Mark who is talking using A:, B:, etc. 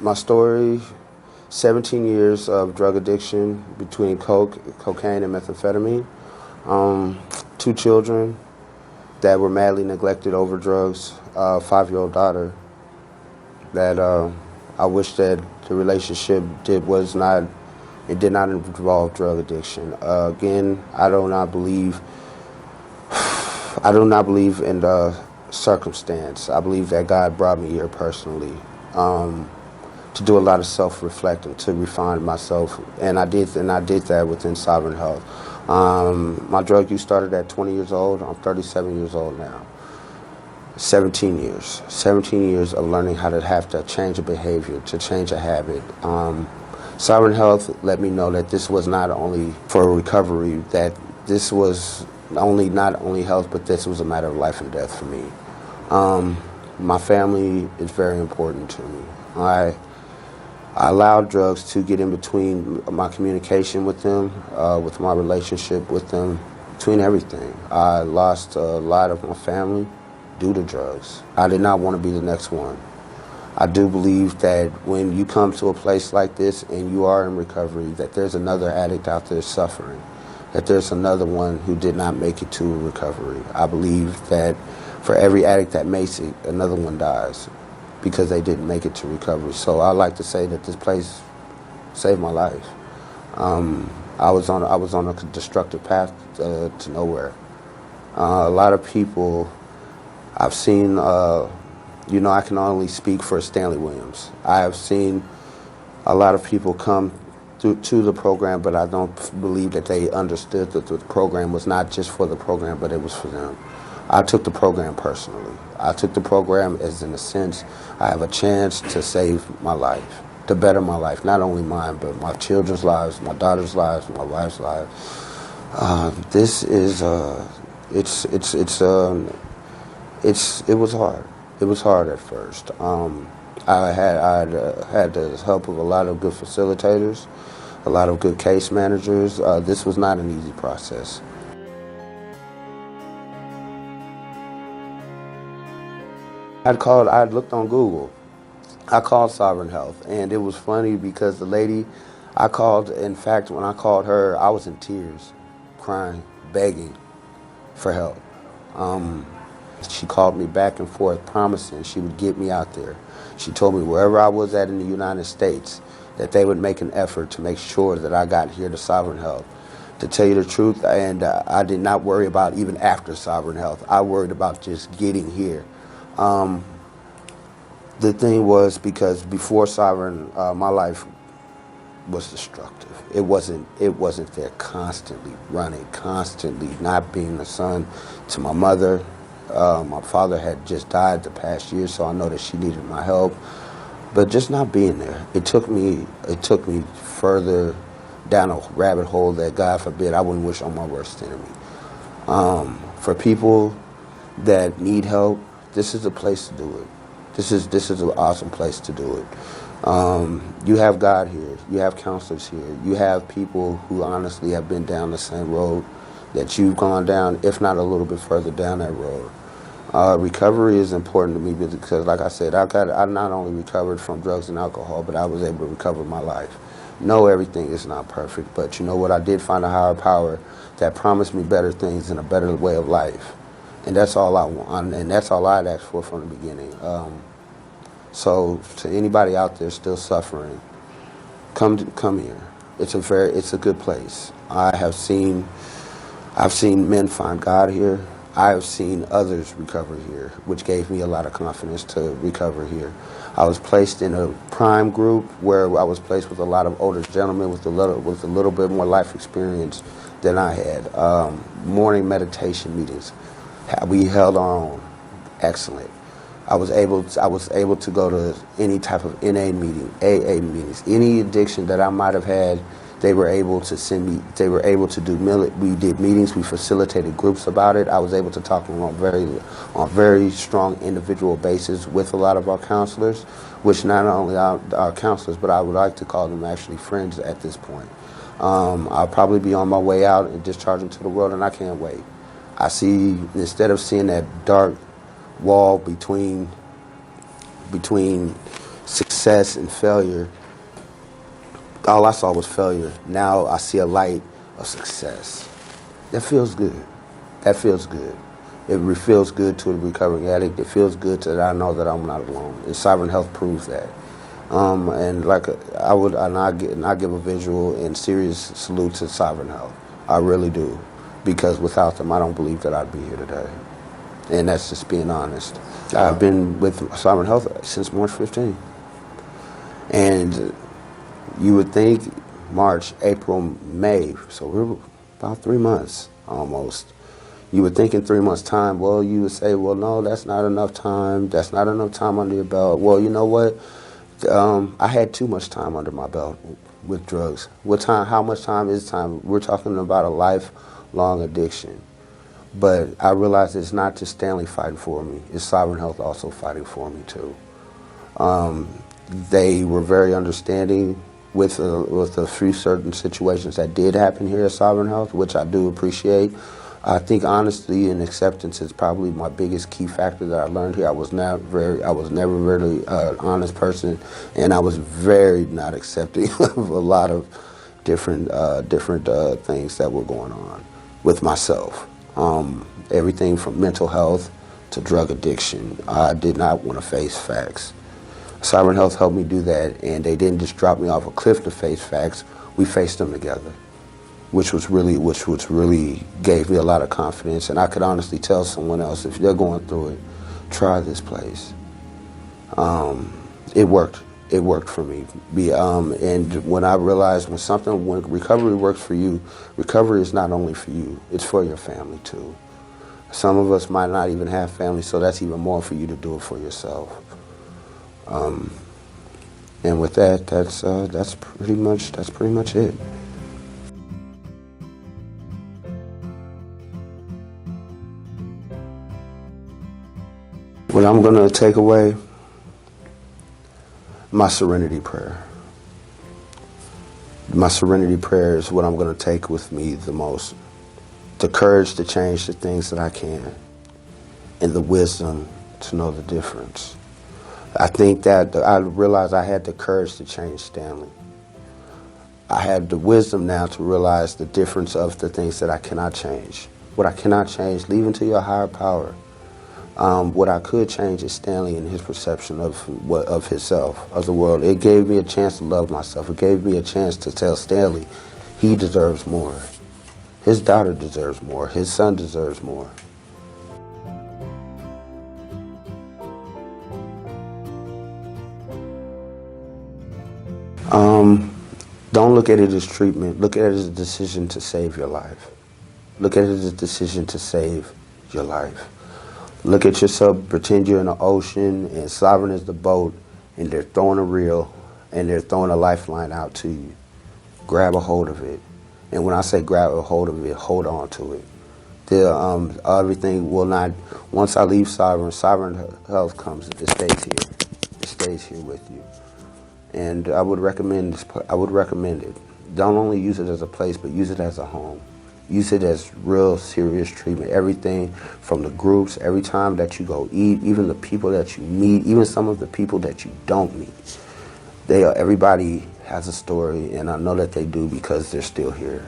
A: My story, 17 years of drug addiction between cocaine and methamphetamine. 2 children that were madly neglected over drugs. A 5-year-old daughter that I wish that the relationship did not involve drug addiction. Again, I do not believe in the circumstance. I believe that God brought me here personally to do a lot of self-reflecting, to refine myself, and I did that within Sovereign Health. My drug use started at 20 years old. I'm 37 years old now. 17 years of learning how to have to change a behavior, to change a habit. Sovereign Health let me know that this was not only for recovery, that this was not only health, but this was a matter of life and death for me. My family is very important to me. I allowed drugs to get in between my communication with them, with my relationship with them, between everything. I lost a lot of my family due to drugs. I did not want to be the next one. I do believe that when you come to a place like this and you are in recovery, that there's another addict out there suffering, that there's another one who did not make it to recovery. I believe that for every addict that makes it, another one dies because they didn't make it to recovery. So I like to say that this place saved my life. I was on a destructive path to nowhere. A lot of people I've seen, I can only speak for Stanley Williams. I have seen a lot of people come to the program, but I don't believe that they understood that the program was not just for the program, but it was for them. I took the program personally. I took the program as, in a sense, I have a chance to save my life, to better my life, not only mine, but my children's lives, my daughter's lives, my wife's lives. It was hard. It was hard at first. I had the help of a lot of good facilitators, a lot of good case managers. This was not an easy process. I looked on Google. I called Sovereign Health, and it was funny because the lady I called, in fact, when I called her, I was in tears, crying, begging for help. She called me back and forth, promising she would get me out there. She told me wherever I was at in the United States, that they would make an effort to make sure that I got here to Sovereign Health. To tell you the truth, and I did not worry about even after Sovereign Health. I worried about just getting here. The thing was, because before Sovereign, my life was destructive. It wasn't there, constantly running, constantly not being the son to my mother. My father had just died the past year, so I know that she needed my help. But just not being there, it took me further down a rabbit hole that, God forbid, I wouldn't wish on my worst enemy. For people that need help, this is the place to do it. This is an awesome place to do it. You have God here. You have counselors here. You have people who honestly have been down the same road that you've gone down, if not a little bit further down that road. Recovery is important to me because, like I said, I not only recovered from drugs and alcohol, but I was able to recover my life. No, everything is not perfect, but you know what? I did find a higher power that promised me better things and a better way of life. And that's all I want, and that's all I'd asked for from the beginning. So to anybody out there still suffering, come here. It's a good place. I've seen men find God here. I have seen others recover here, which gave me a lot of confidence to recover here. I was placed in a P.R.I.M.E group where I was placed with a lot of older gentlemen with a little bit more life experience than I had. Morning meditation meetings. We held our own. Excellent. I was able to go to any type of NA meeting, AA meetings, any addiction that I might have had. They were able to send me. They were able to do. We did meetings. We facilitated groups about it. I was able to talk on very strong individual basis with a lot of our counselors, which not only our counselors, but I would like to call them actually friends at this point. I'll probably be on my way out and discharging to the world, and I can't wait. I see, instead of seeing that dark wall between success success and failure, all I saw was failure. Now I see a light of success. That feels good. That feels good. It feels good to a recovering addict. It feels good that I know that I'm not alone. And Sovereign Health proves that. And like I give a visual and serious salute to Sovereign Health. I really do, because without them, I don't believe that I'd be here today. And that's just being honest. I've been with Sovereign Health since March 15. And you would think March, April, May, so we're about 3 months almost. You would think in 3 months' time, well, you would say, well, no, that's not enough time. That's not enough time under your belt. Well, you know what? I had too much time under my belt with drugs. What time? How much time is time? We're talking about a lifelong addiction. But I realized it's not just Stanley fighting for me. It's Sovereign Health also fighting for me, too. They were very understanding with a few certain situations that did happen here at Sovereign Health, which I do appreciate. I think honesty and acceptance is probably my biggest key factor that I learned here. I was never really honest person, and I was very not accepting of a lot of different things that were going on with myself. Everything from mental health to drug addiction. I did not want to face facts. Sovereign Health helped me do that, and they didn't just drop me off a cliff to face facts. We faced them together, which really gave me a lot of confidence. And I could honestly tell someone else, if they're going through it, try this place. It worked. It worked for me. And when I realized when recovery works for you, recovery is not only for you, it's for your family too. Some of us might not even have family, so that's even more for you to do it for yourself. And with that, that's pretty much it. What I'm going to take away, my serenity prayer. My serenity prayer is what I'm going to take with me the most. The courage to change the things that I can, and the wisdom to know the difference. I think that I realized I had the courage to change Stanley. I had the wisdom now to realize the difference of the things that I cannot change. What I cannot change, leave it to your higher power. What I could change is Stanley and his perception of himself, of the world. It gave me a chance to love myself. It gave me a chance to tell Stanley he deserves more. His daughter deserves more. His son deserves more. Don't look at it as treatment. Look at it as a decision to save your life. Look at it as a decision to save your life. Look at yourself, pretend you're in the ocean and Sovereign is the boat, and they're throwing a reel and they're throwing a lifeline out to you. Grab a hold of it. And when I say grab a hold of it, hold on to it. Everything will not, once I leave Sovereign Health comes, it stays here. It stays here with you. And I would recommend it. Don't only use it as a place, but use it as a home. Use it as real serious treatment. Everything from the groups, every time that you go eat, even the people that you meet, even some of the people that you don't meet. Everybody has a story, and I know that they do because they're still here.